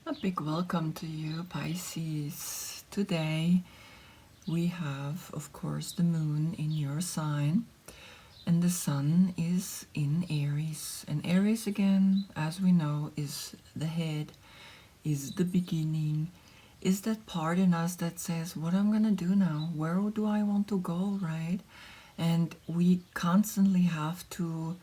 A big welcome to you, Pisces. Today we have, of course, the moon in your sign, and the sun is in Aries. And Aries, again, as we know, is the head, is the beginning, is that part in us that says, what I'm going to do now? Where do I want to go, right? And we constantly have to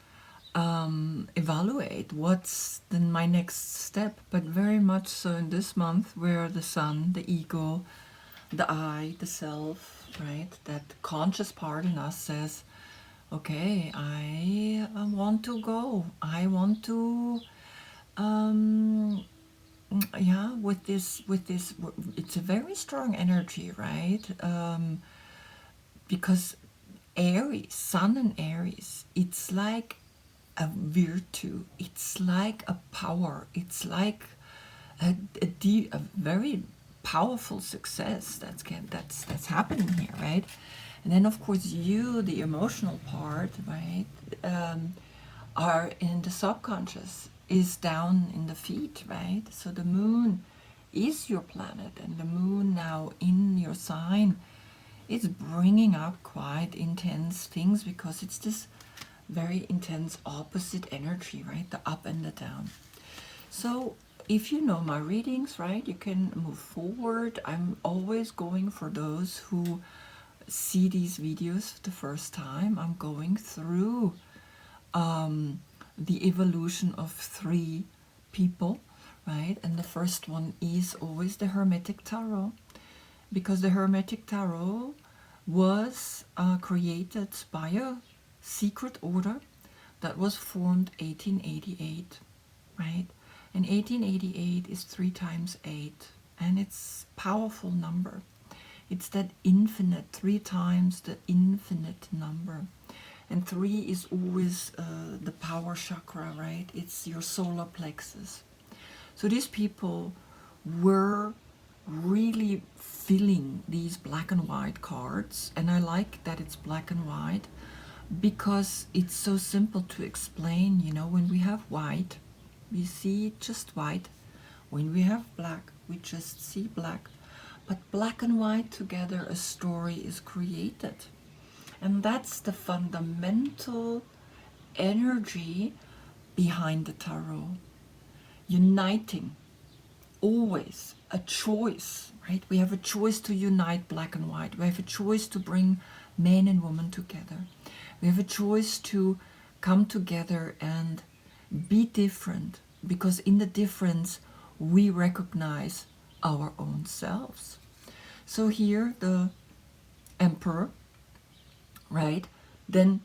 evaluate what's then my next step, but very much so in this month where the sun, the ego, the I, the self, right, that conscious part in us says, okay, I want to go, I want to yeah, with this it's a very strong energy, right? Because Aries, Sun and Aries, it's like a virtue, it's like a power, it's like a very powerful success that's happening here, right? And then of course you, the emotional part, right, are in the subconscious, is down in the feet, right? So the moon is your planet, and the moon now in your sign is bringing up quite intense things because it's this very intense opposite energy, right? The up and the down. So if you know my readings, right, you can move forward. I'm always going for those who see these videos the first time. I'm going through the evolution of three people, right? And the first one is always the Hermetic Tarot, because the Hermetic Tarot was created by a secret order that was formed 1888, right? And 1888 is 3 times 8, and it's a powerful number. It's that infinite, 3 times the infinite number. And 3 is always the power chakra, right? It's your solar plexus. So these people were really filling these black and white cards, and I like that it's black and white because it's so simple to explain. You know, when we have white, we see just white. When we have black, we just see black. But black and white together, a story is created. And that's the fundamental energy behind the tarot. Uniting, always a choice, right? We have a choice to unite black and white. We have a choice to bring men and women together. We have a choice to come together and be different, because in the difference we recognize our own selves. So here the Emperor, right? Then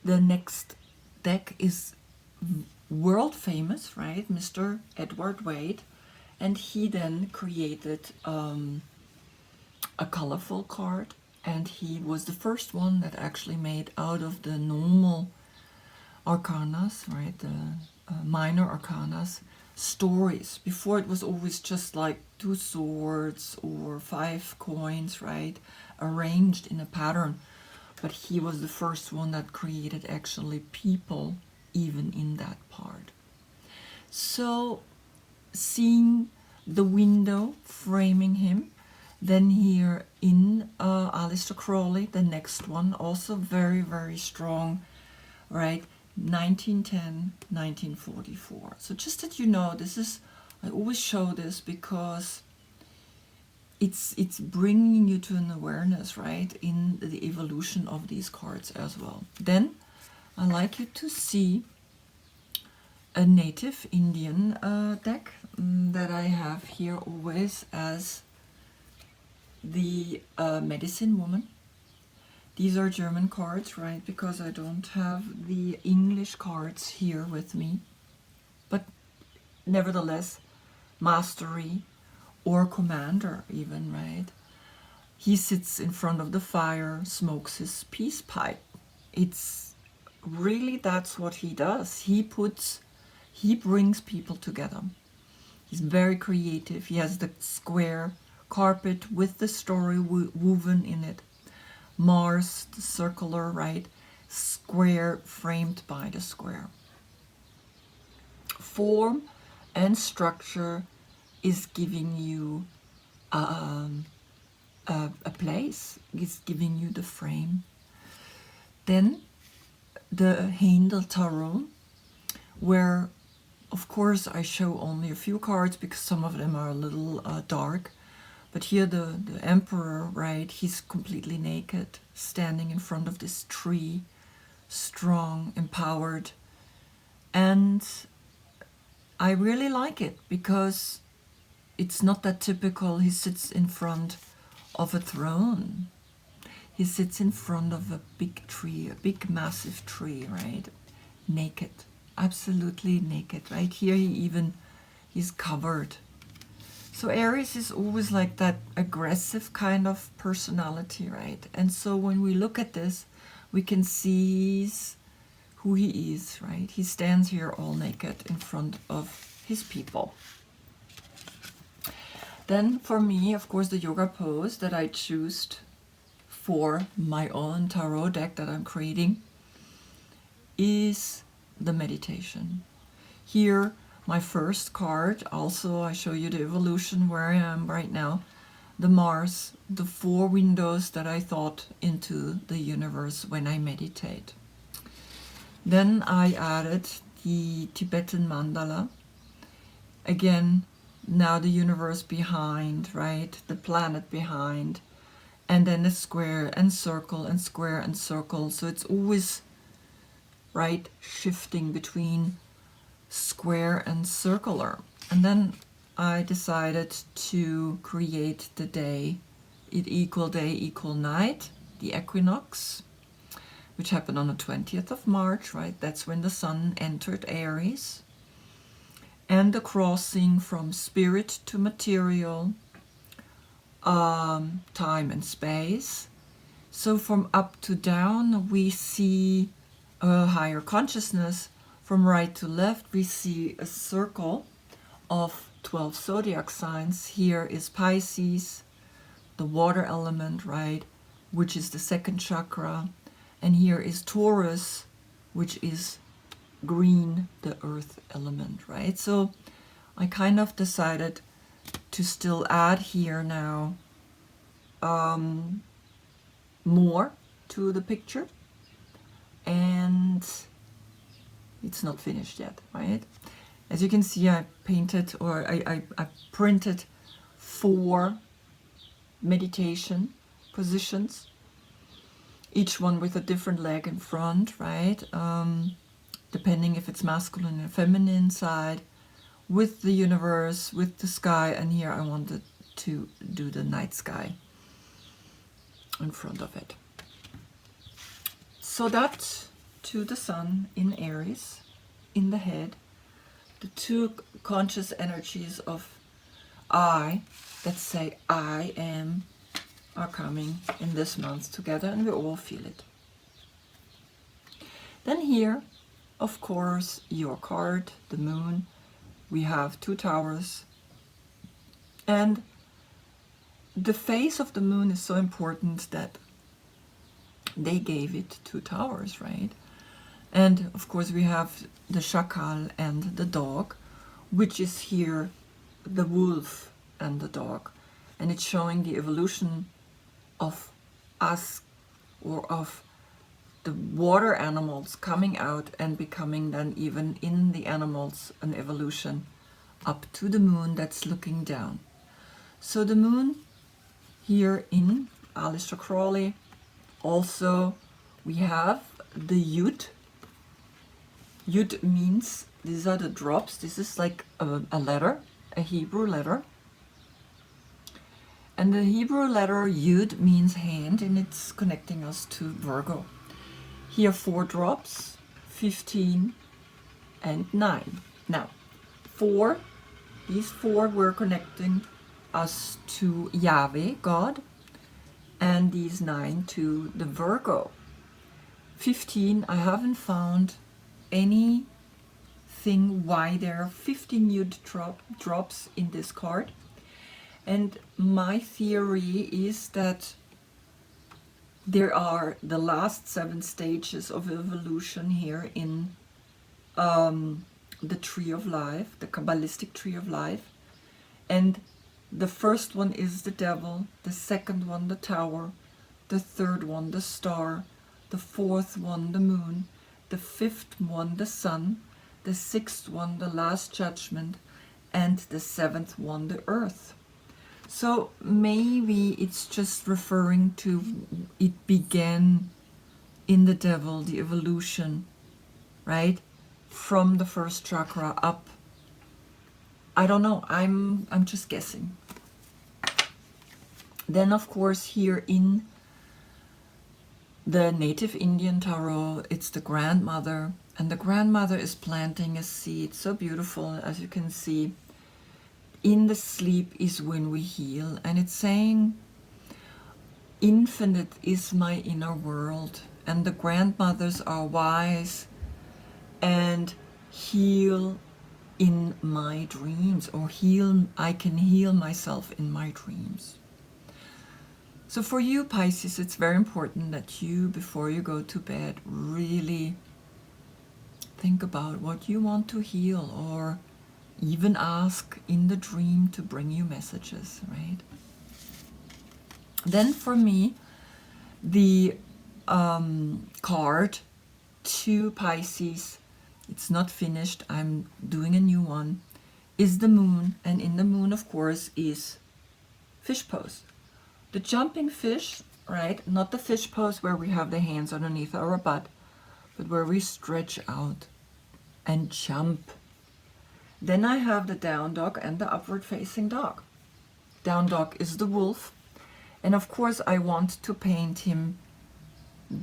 the next deck is world famous, right? Mr. Edward Wade, and he then created a colorful card, and he was the first one that actually made out of the normal arcanas, right, the minor arcanas, stories. Before it was always just like 2 swords or 5 coins, right, arranged in a pattern. But he was the first one that created actually people even in that part. So seeing the window framing him, then here in Aleister Crowley, the next one, also very, very strong, right? 1910, 1944. So just that you know, this is, I always show this because it's bringing you to an awareness, right, in the evolution of these cards as well. Then I like you to see a native Indian deck that I have here always as the medicine woman. These are German cards, right, because I don't have the English cards here with me. But nevertheless, mastery or commander even, right? He sits in front of the fire, smokes his peace pipe. It's really, that's what he does. He brings people together. He's very creative. He has the square carpet with the story woven in it. Mars, the circular, right? Square framed by the square. Form and structure is giving you a place, is giving you the frame. Then the Untitled Tarot, where of course I show only a few cards because some of them are a little dark. But here the Emperor, right, he's completely naked, standing in front of this tree, strong, empowered. And I really like it because it's not that typical. He sits in front of a throne. He sits in front of a big tree, a big massive tree, right? Naked, absolutely naked. Right here he's covered. So Aries is always like that aggressive kind of personality, right? And so when we look at this, we can see who he is, right? He stands here all naked in front of his people. Then for me, of course, the yoga pose that I choose for my own tarot deck that I'm creating is the meditation. Here, my first card, also I show you the evolution where I am right now, the Mars, the 4 windows that I thought into the universe when I meditate. Then I added the Tibetan mandala. Again, now the universe behind, right? The planet behind. And then a square and circle and square and circle. So it's always, right, shifting between square and circular. And then I decided to create the day, equal day, equal night, the equinox, which happened on the 20th of March, right? That's when the sun entered Aries. And the crossing from spirit to material, time and space. So from up to down, we see a higher consciousness. From right to left, we see a circle of 12 zodiac signs. Here is Pisces, the water element, right, which is the second chakra. And here is Taurus, which is green, the earth element, right? So I kind of decided to still add here now more to the picture. And it's not finished yet, right? As you can see, I painted, or I printed 4 meditation positions, each one with a different leg in front, right? Depending if it's masculine or feminine side, with the universe, with the sky, and here I wanted to do the night sky in front of it. So that to the sun in Aries, in the head, the 2 conscious energies of I that say I am are coming in this month together, and we all feel it. Then here, of course, your card, the moon. We have 2 towers, and the phase of the moon is so important that they gave it 2 towers, right? And of course we have the Shakal and the dog, which is here the wolf and the dog. And it's showing the evolution of us, or of the water animals coming out and becoming then even in the animals an evolution up to the moon that's looking down. So the moon here in Aleister Crowley, also we have the Yud. Yud means, these are the drops. This is like a letter, a Hebrew letter. And the Hebrew letter Yud means hand, and it's connecting us to Virgo. Here 4 drops, 15 and 9. Now, these 4 were connecting us to Yahweh, God, and these 9 to the Virgo. 15, I haven't found anything why there are 15 Yud drops in this card. And my theory is that there are the last 7 stages of evolution here in the tree of life, the Kabbalistic tree of life. And the first one is the devil, the second one the tower, the third one the star, the fourth one the moon, the fifth one the sun, the sixth one the last judgment, and the seventh one the earth. So maybe it's just referring to it began in the devil, the evolution, right? From the first chakra up. I don't know, I'm just guessing. Then of course here in the native Indian tarot, it's the grandmother, and the grandmother is planting a seed. So beautiful, as you can see. In the sleep is when we heal, and it's saying infinite is my inner world, and the grandmothers are wise and heal in my dreams, or I can heal myself in my dreams. So for you, Pisces, it's very important that you, before you go to bed, really think about what you want to heal, or even ask in the dream to bring you messages, right? Then for me, the card to Pisces, it's not finished, I'm doing a new one, is the moon. And in the moon, of course, is fish pose. The jumping fish, right? Not the fish pose where we have the hands underneath our butt, but where we stretch out and jump. Then I have the down dog and the upward facing dog. Down dog is the wolf. And of course I want to paint him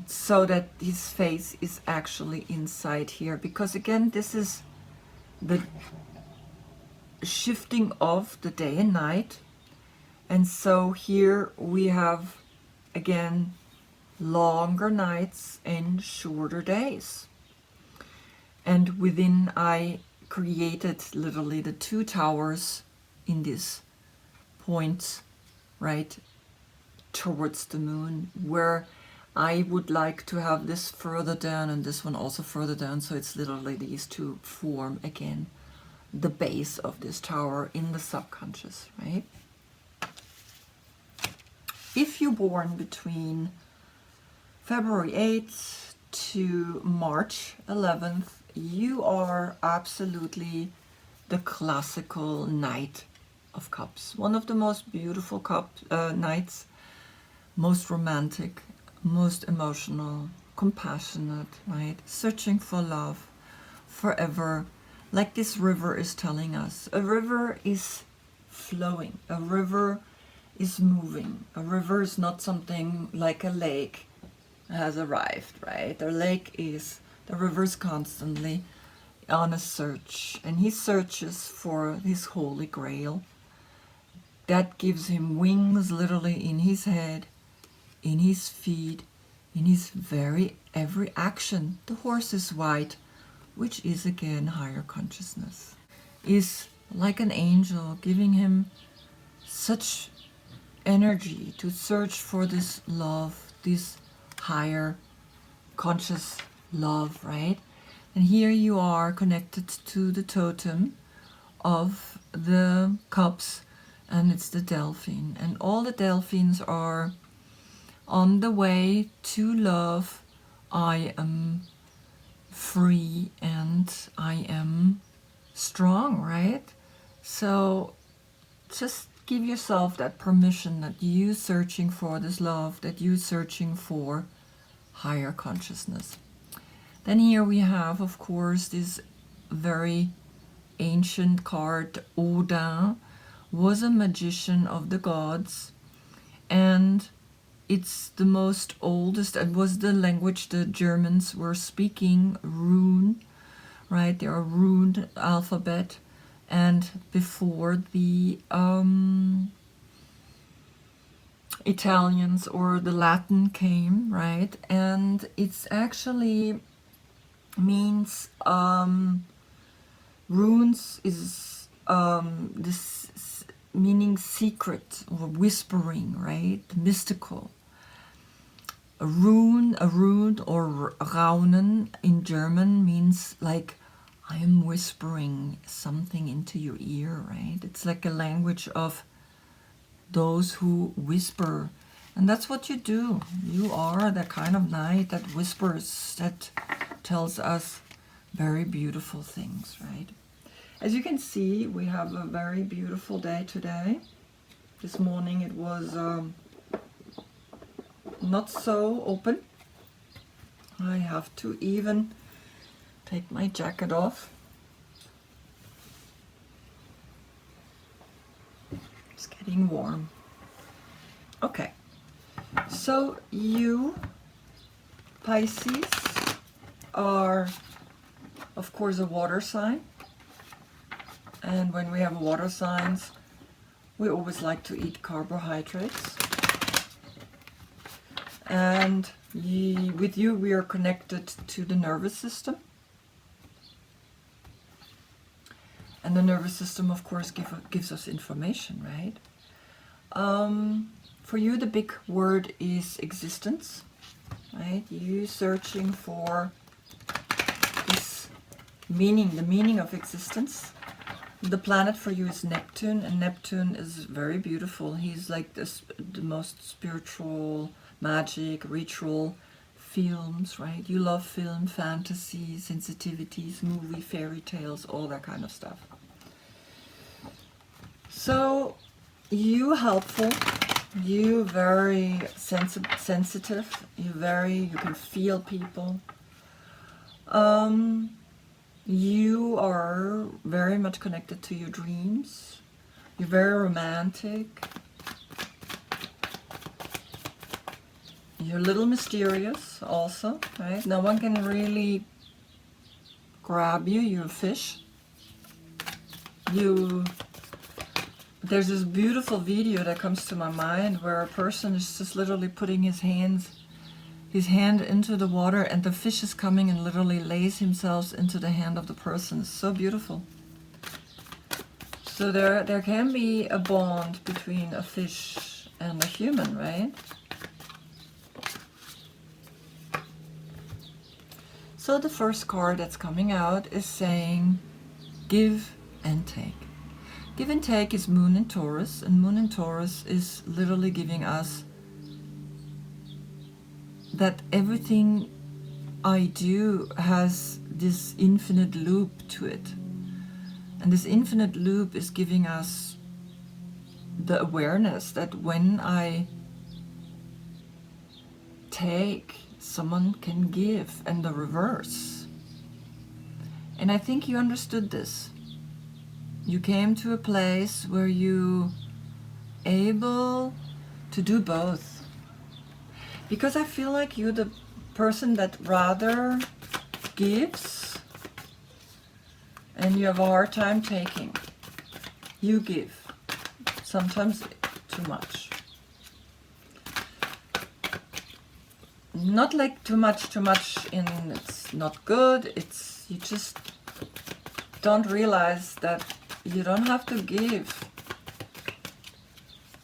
so that his face is actually inside here. Because again, this is the shifting of the day and night. And so here we have, again, longer nights and shorter days. And within I created literally the two towers in this point, right, towards the moon, where I would like to have this further down and this one also further down. So it's literally these two form, again, the base of this tower in the subconscious, right? If you're born between February 8th to March 11th, you are absolutely the classical Knight of Cups. One of the most beautiful knights, most romantic, most emotional, compassionate, right? Searching for love forever. Like this river is telling us. A river is flowing. A river is moving. A river is not something like a lake has arrived, right? The river is constantly on a search, and he searches for his holy grail. That gives him wings literally in his head, in his feet, in his every action. The horse is white, which is again higher consciousness. Is like an angel, giving him such energy to search for this love, this higher conscious love, right? And here you are connected to the totem of the cups, and it's the delphine. And all the delphines are on the way to love. I am free and I am strong, right? So just give yourself that permission that you searching for this love, that you searching for higher consciousness. Then here we have, of course, this very ancient card. Odin was a magician of the gods, and it's the most oldest, it was the language the Germans were speaking, rune, right? They are rune alphabet. And before the Italians or the Latin came, right? And it's actually means runes is this meaning secret or whispering, right? Mystical. A rune or raunen in German means like I am whispering something into your ear, right? It's like a language of those who whisper. And that's what you do. You are that kind of light that whispers, that tells us very beautiful things, right? As you can see, we have a very beautiful day today. This morning it was not so open. I have to even take my jacket off. It's getting warm. Okay, so you, Pisces, are of course a water sign. And when we have water signs, we always like to eat carbohydrates. And with you, we are connected to the nervous system. And the nervous system, of course, gives us information, right? For you, the big word is existence, right? You searching for this meaning, the meaning of existence. The planet for you is Neptune, and Neptune is very beautiful. He's like the most spiritual, magic, ritual films, right? You love film, fantasy, sensitivities, movie, fairy tales, all that kind of stuff. So you helpful, you very sensitive, you can feel people. You are very much connected to your dreams. You're very romantic. You're a little mysterious also, right? No one can really grab you. You're a fish. There's this beautiful video that comes to my mind where a person is just literally putting his hand into the water, and the fish is coming and literally lays himself into the hand of the person. It's so beautiful. So there can be a bond between a fish and a human, right? So the first card that's coming out is saying give and take. Give and take is Moon in Taurus, and Moon in Taurus is literally giving us that everything I do has this infinite loop to it. And this infinite loop is giving us the awareness that when I take, someone can give, and the reverse. And I think you understood this. You came to a place where you able to do both. Because I feel like you're the person that rather gives and you have a hard time taking. You give. Sometimes too much. Not like too much in it's not good. It's you just don't realize that you don't have to give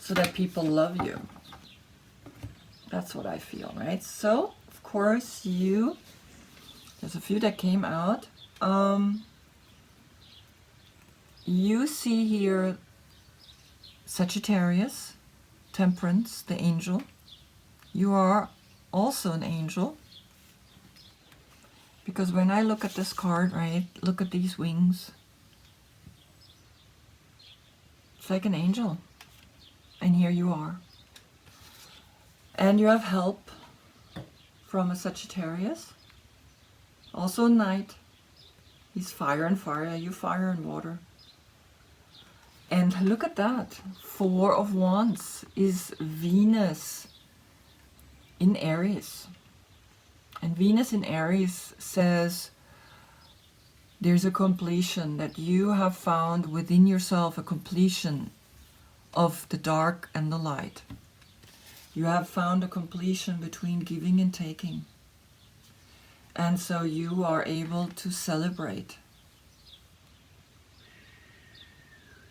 so that people love you. That's what I feel, right? So, of course, there's a few that came out. You see here Sagittarius, Temperance, the angel. You are also an angel. Because when I look at this card, right, look at these wings. It's like an angel. And here you are. And you have help from a Sagittarius. Also a knight. He's fire and fire. You fire and water. And look at that. 4 of Wands is Venus in Aries. And Venus in Aries says there's a completion, that you have found within yourself a completion of the dark and the light. You have found a completion between giving and taking. And so you are able to celebrate.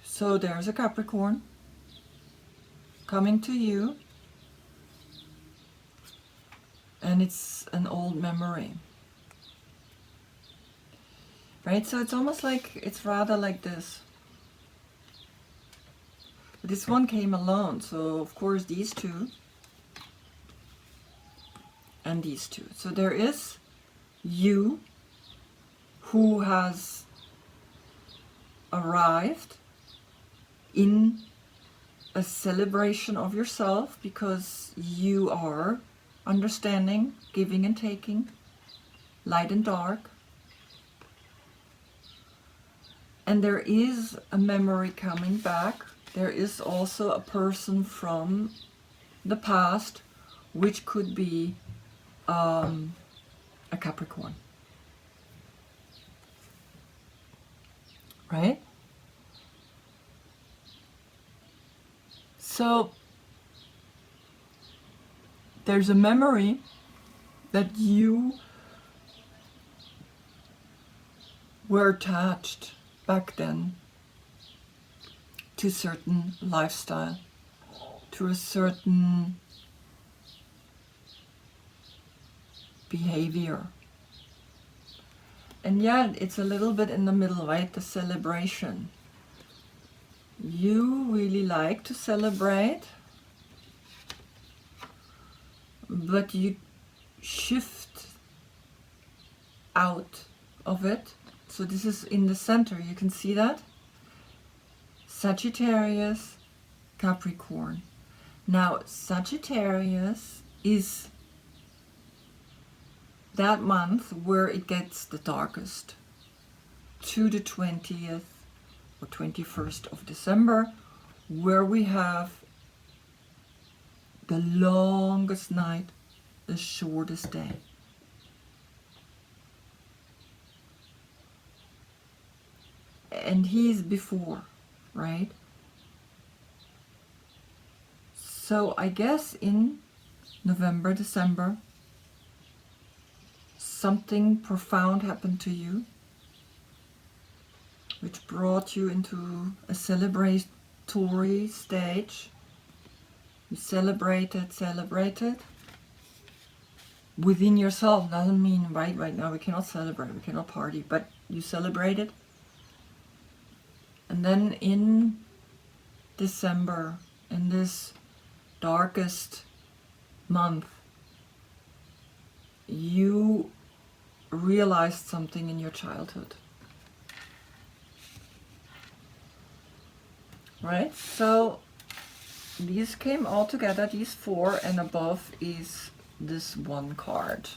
So there's a Capricorn coming to you. And it's an old memory. right? So it's almost like, it's rather like this. This one came alone, so of course these two and these two. So there is you who has arrived in a celebration of yourself because you are understanding, giving and taking, light and dark. And there is a memory coming back. There is also a person from the past, which could be a Capricorn. Right? So there's a memory that you were attached back then to a certain lifestyle, to a certain behavior. And yet it's a little bit in the middle, right? The celebration. You really like to celebrate, but you shift out of it. So this is in the center, you can see that? Sagittarius, Capricorn. Now, Sagittarius is that month where it gets the darkest, to the 20th or 21st of December, where we have the longest night, the shortest day. And he's before, right? So I guess in November, December, something profound happened to you, which brought you into a celebratory stage. You celebrated within yourself. Doesn't mean right now we cannot celebrate, we cannot party, but you celebrated. And then in December, in this darkest month, you realized something in your childhood. Right? So these came all together, these four, and above is this one card.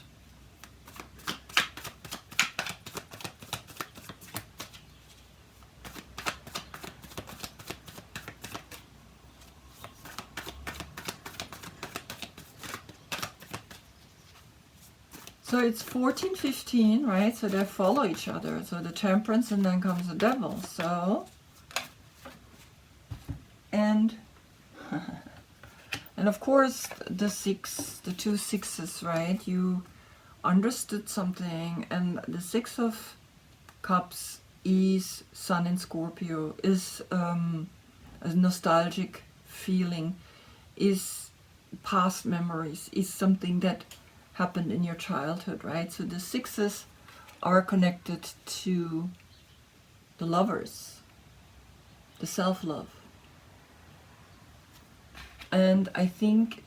So it's 14, 15, right? So they follow each other. So the Temperance and then comes the Devil. So, and of course the two sixes, right? You understood something, and the Six of Cups is Sun in Scorpio, is a nostalgic feeling, is past memories, is something that happened in your childhood, right? So the sixes are connected to the lovers, the self-love. And I think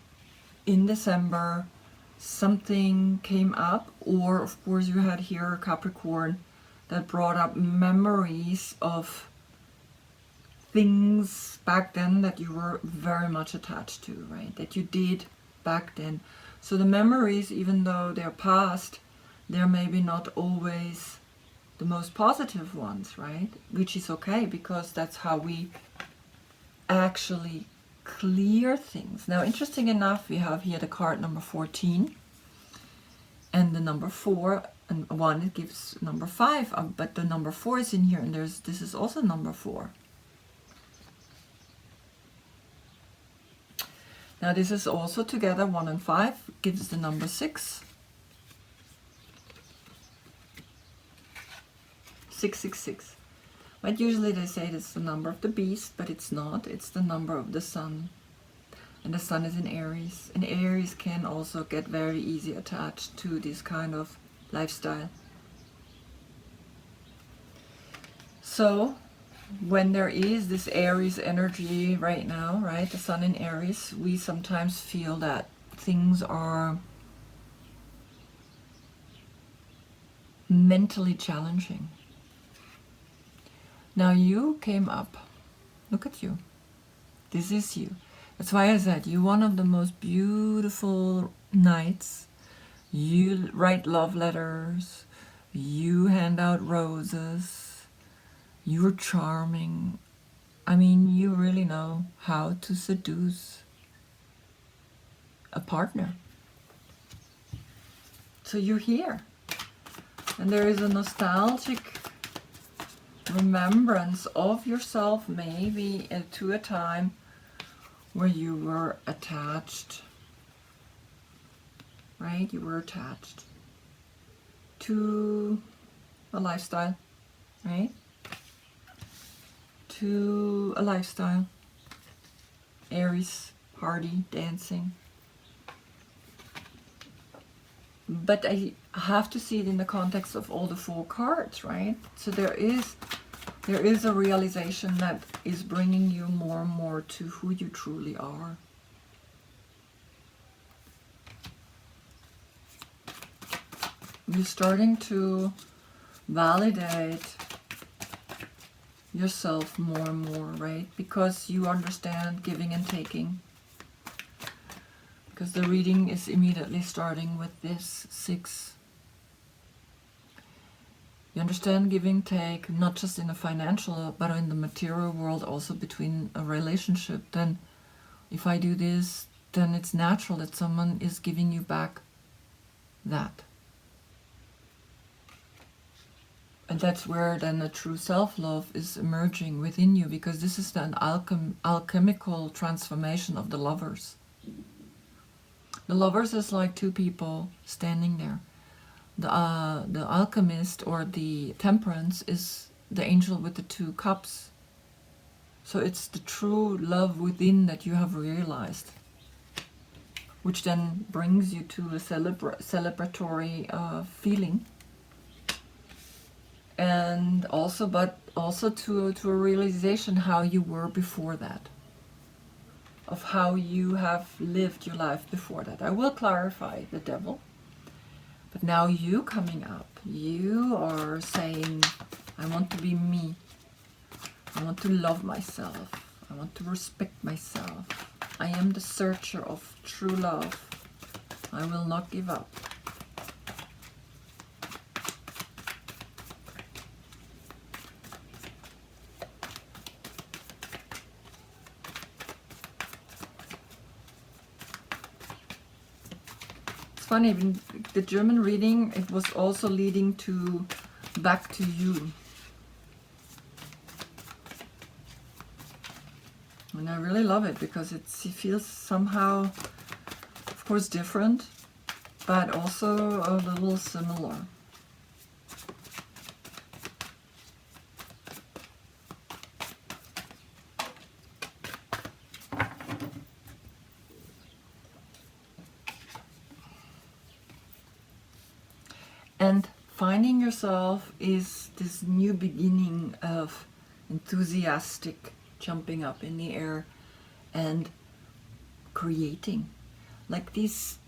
in December something came up, or of course you had here a Capricorn that brought up memories of things back then that you were very much attached to, right? That you did back then. So the memories, even though they're past, they're maybe not always the most positive ones, right? Which is okay, because that's how we actually clear things. Now, interesting enough, we have here the card number 14 and the number 4, and 1 it gives number 5, but the number 4 is in here, and this is also number 4. Now this is also together, 1 and 5 gives the number 6. 666. But usually they say it's the number of the beast, but it's not. It's the number of the sun. And the sun is in Aries. And Aries can also get very easy attached to this kind of lifestyle. So when there is this Aries energy right now, right, the sun in Aries, we sometimes feel that things are mentally challenging. Now you came up. Look at you. This is you. That's why I said you're one of the most beautiful knights. You write love letters. You hand out roses. You're charming. I mean, you really know how to seduce a partner. So you're here. And there is a nostalgic remembrance of yourself, maybe to a time where you were attached, right? You were attached to a lifestyle, right? To a lifestyle. Aries, party, dancing. But I have to see it in the context of all the 4 cards, right? So there is a realization that is bringing you more and more to who you truly are. You're starting to validate yourself more and more, right? Because you understand giving and taking. Because the reading is immediately starting with this 6. You understand giving, take, not just in the financial, but in the material world, also between a relationship. Then if I do this, then it's natural that someone is giving you back that. And that's where then a true self-love is emerging within you, because this is an alchemical transformation of the lovers. The lovers is like 2 people standing there. The alchemist or the temperance is the angel with the 2 cups. So it's the true love within that you have realized, which then brings you to a celebratory feeling, and also, but also to a realization how you were before that, of how you have lived your life before that. I will clarify the devil. But now you coming up, you are saying, I want to be me. I want to love myself. I want to respect myself. I am the searcher of true love. I will not give up. Funny, in the German reading, it was also leading to back to you. And I really love it because it feels somehow, of course, different, but also a little similar. And finding yourself is this new beginning of enthusiastic jumping up in the air and creating. Like these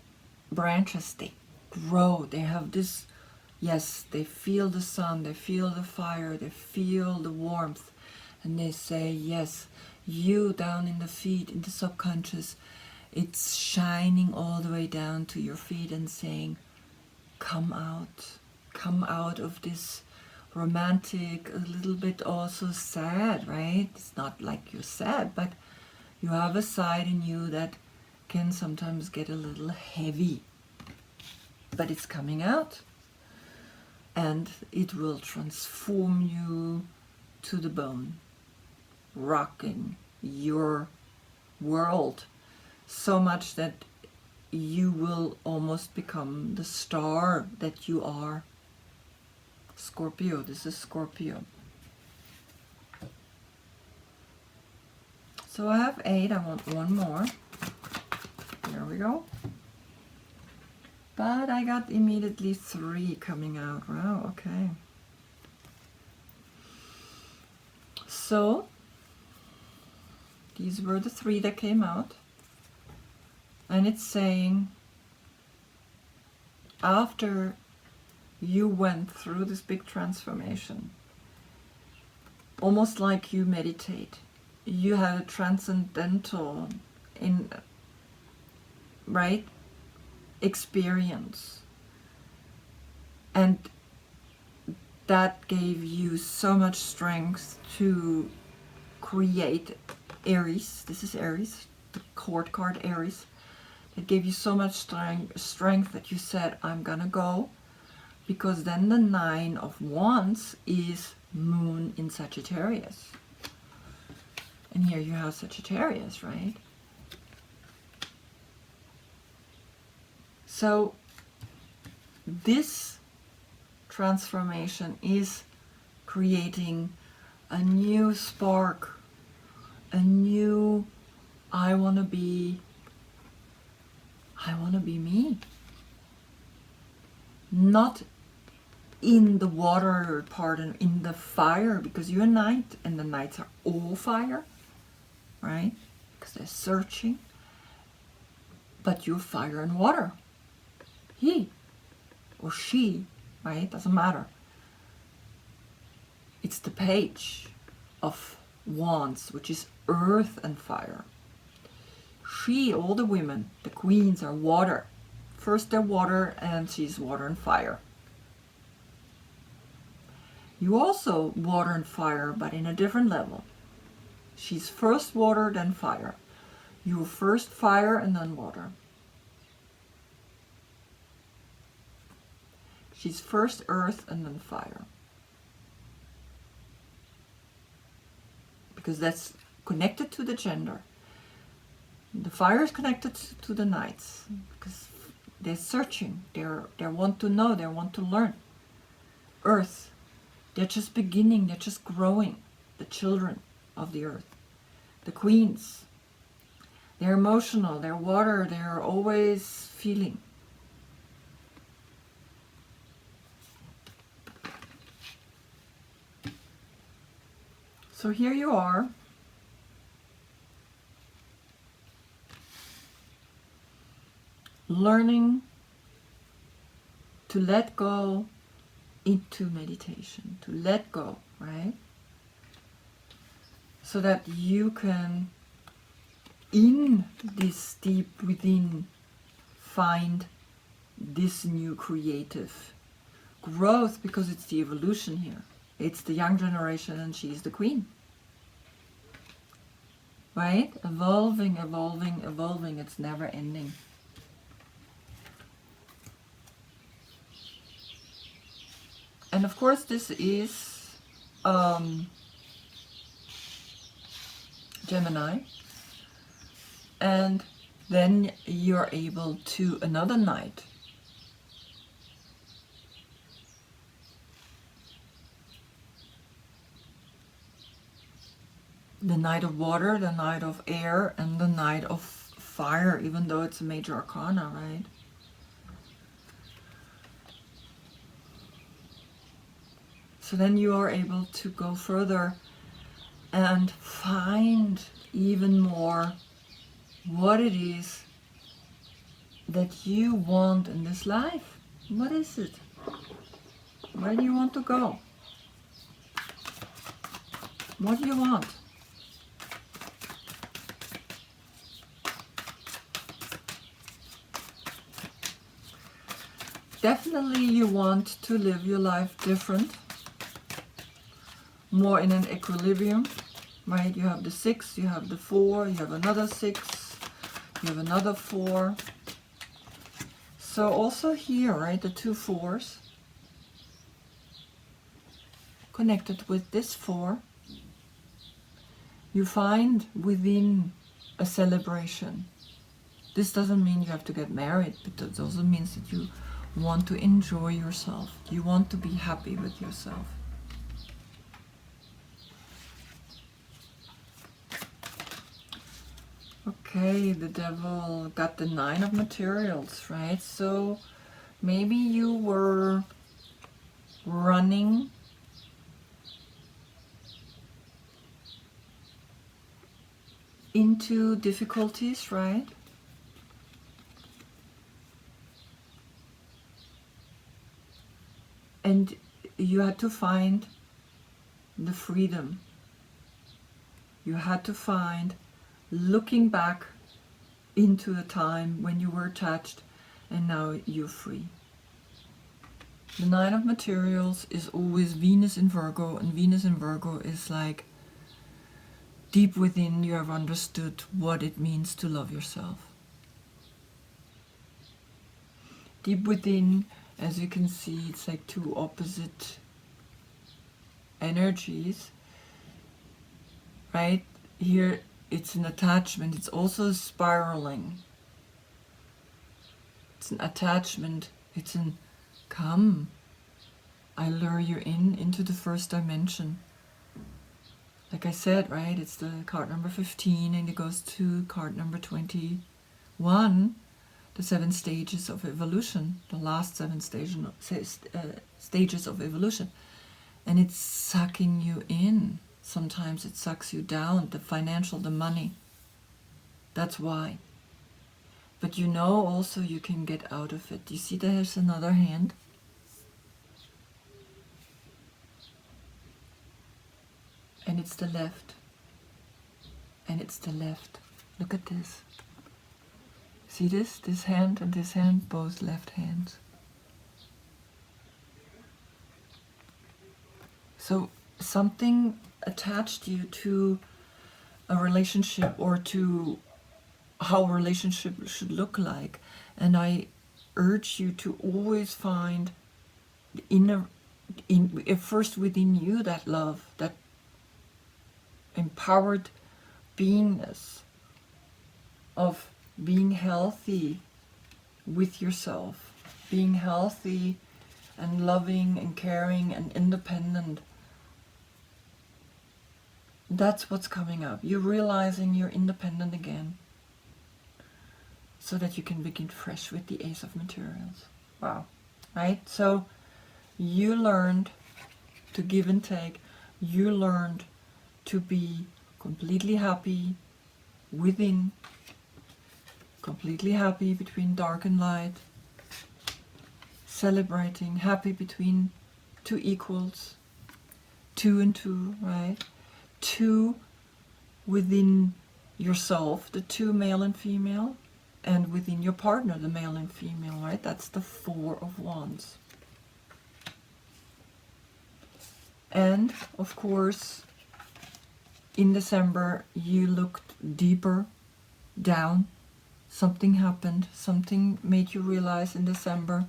branches, they grow, they have this, yes, they feel the sun, they feel the fire, they feel the warmth, and they say, yes, you down in the feet, in the subconscious, it's shining all the way down to your feet and saying, come out of this romantic, a little bit also sad, right? It's not like you're sad, but you have a side in you that can sometimes get a little heavy, but it's coming out, and it will transform you to the bone, rocking your world so much that you will almost become the star that you are. Scorpio, this is Scorpio. So I have 8, I want 1 more. There we go. But I got immediately 3 coming out. Wow, okay. So these were the three that came out, and it's saying, after you went through this big transformation, almost like you meditate, you had a transcendental experience, and that gave you so much strength to create Aries. This is Aries, the court card Aries. It gave you so much strength that you said, I'm gonna go, because then the 9 of Wands is Moon in Sagittarius. And here you have Sagittarius, right? So this transformation is creating a new spark, a new, I want to be me. Not in the water part and in the fire, because you're a knight and the knights are all fire, right? Because they're searching. But you're fire and water. He or she, right? Doesn't matter. It's the page of Wands, which is earth and fire. She, all the women, the queens, are water. First they're water, and she's water and fire. You also water and fire, but in a different level. She's first water, then fire. You're first fire and then water. She's first earth and then fire. Because that's connected to the gender. The fire is connected to the knights, because they're searching, they want to know, they want to learn. Earth, they're just beginning, they're just growing, the children of the earth. The queens, they're emotional, they're water, they're always feeling. So here you are, learning to let go into meditation, to let go, right? So that you can, in this deep within, find this new creative growth, because it's the evolution here. It's the young generation and she's the queen. Right? Evolving, evolving, evolving. It's never ending. And of course this is Gemini. And then you're able to another night. The night of water, the night of air, and the night of fire, even though it's a major arcana, right? So then you are able to go further and find even more what it is that you want in this life. What is it? Where do you want to go? What do you want? Definitely you want to live your life different, more in an equilibrium, right? You have the 6, you have the 4, you have another 6, you have another 4. So also here, right, the 2 4s connected with this 4, you find within a celebration. This doesn't mean you have to get married, but it also means that you want to enjoy yourself. You want to be happy with yourself. Okay, the devil got the 9 of materials, right? So maybe you were running into difficulties, right? And you had to find the freedom. You had to find, looking back into a time when you were attached and now you're free. The Nine of Materials is always Venus in Virgo, and Venus in Virgo is like deep within you have understood what it means to love yourself. Deep within, as you can see, it's like two opposite energies, right? Here it's an attachment, it's also spiraling. It's an attachment, it's an come, I lure you into the first dimension. Like I said, right, it's the card number 15 and it goes to card number 21, the 7 stages of evolution, the last 7 stages of evolution. And it's sucking you in. Sometimes it sucks you down, the financial, the money. That's why. But you know also you can get out of it. You see there's another hand? And it's the left. And it's the left. Look at this. See this? This hand and this hand, both left hands. So something attached you to a relationship or to how a relationship should look like. And I urge you to always find first within you that love, that empowered beingness of being healthy with yourself, being healthy and loving and caring and independent. That's what's coming up. You're realizing you're independent again so that you can begin fresh with the Ace of Materials. Wow. Right? So you learned to give and take. You learned to be completely happy within, completely happy between dark and light, celebrating, happy between two equals, 2 and 2, right? 2 within yourself, the 2 male and female, and within your partner, the male and female, right? That's the 4 of Wands. And of course, in December, you looked deeper down. Something happened. Something made you realize in December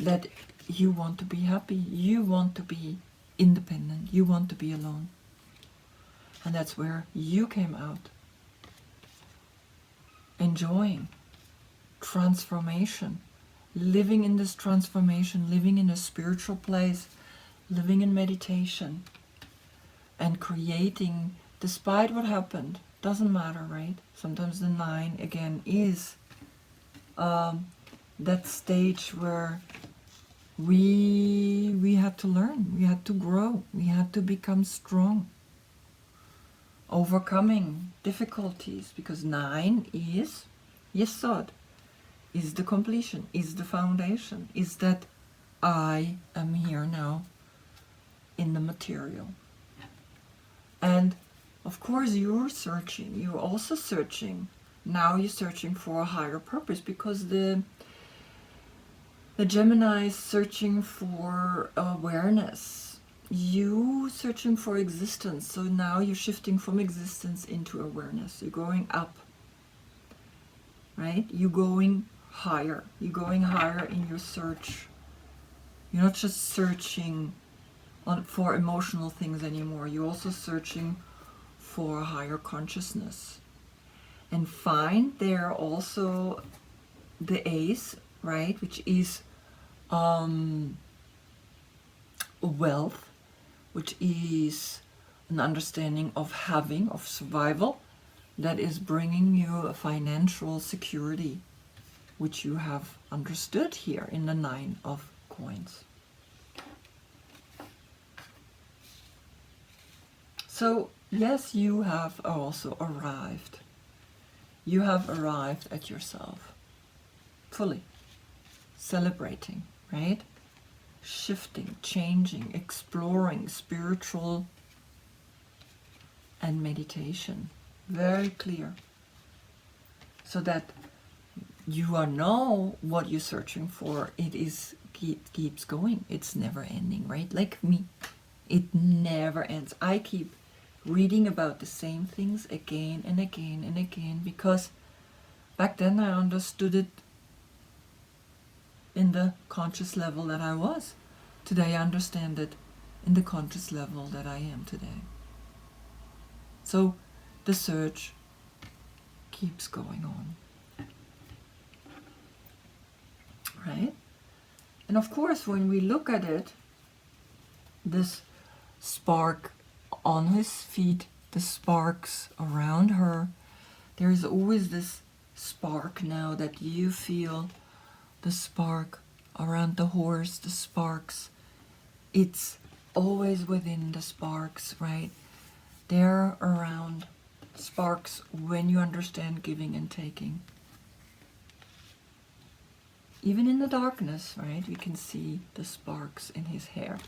that you want to be happy. You want to be independent. You want to be alone. And that's where you came out. Enjoying transformation. Living in this transformation. Living in a spiritual place. Living in meditation. And creating, despite what happened, doesn't matter, right? Sometimes the 9 again is that stage where we had to learn, we had to grow, we had to become strong, overcoming difficulties, because 9 is Yesod, is the completion, is the foundation, is that I am here now in the material. And of course you're searching, you're also searching. Now you're searching for a higher purpose, because the Gemini is searching for awareness. You searching for existence. So now you're shifting from existence into awareness. You're going up, right? You're going higher. You're going higher in your search. You're not just searching for emotional things anymore. You're also searching for a higher consciousness. And find there also the Ace, right, which is wealth, which is an understanding of having, of survival, that is bringing you a financial security, which you have understood here in the 9 of Coins. So yes, you have also arrived. You have arrived at yourself, fully, celebrating, right? Shifting, changing, exploring, spiritual and meditation. Very clear. So that you are know what you're searching for. It is keeps going. It's never ending, right? Like me. It never ends. I keep reading about the same things again and again and again, because back then I understood it in the conscious level that I was. Today I understand it in the conscious level that I am today. So the search keeps going on. Right? And of course, when we look at it, this spark on his feet, the sparks around her, there is always this spark now that you feel, the spark around the horse, the sparks. It's always within the sparks, right? They're around sparks when you understand giving and taking. Even in the darkness, right, we can see the sparks in his hair.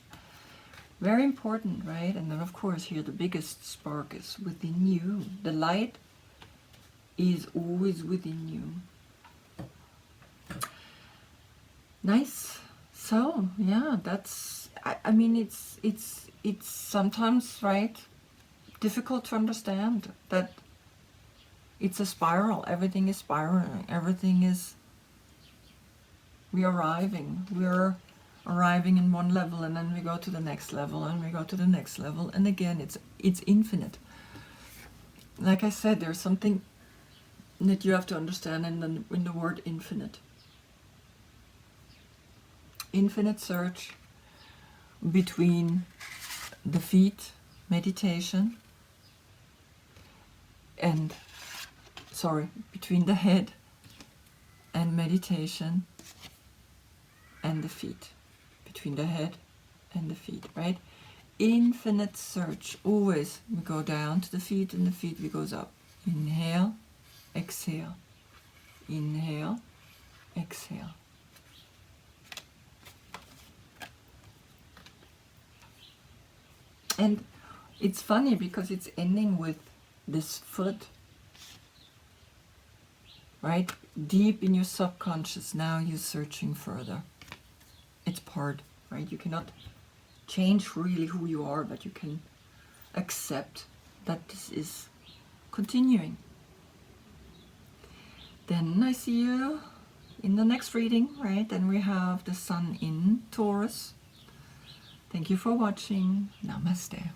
Very important, right? And then, of course, here the biggest spark is within you. The light is always within you. Nice. So, yeah, that's, I mean, it's sometimes, right, difficult to understand that it's a spiral. Everything is spiraling. Everything is, we're arriving in one level, and then we go to the next level, and we go to the next level, and again it's infinite. Like I said, there's something that you have to understand in the word infinite. Infinite search between the feet, meditation, and between the head and meditation, and the feet, between the head and the feet, right? Infinite search. Always we go down to the feet, and the feet we goes up. Inhale, exhale. Inhale, exhale. And it's funny because it's ending with this foot, right? Deep in your subconscious, now you're searching further. It's part, right? You cannot change really who you are, but you can accept that this is continuing. Then I see you in the next reading, right? Then we have the Sun in Taurus. Thank you for watching. Namaste.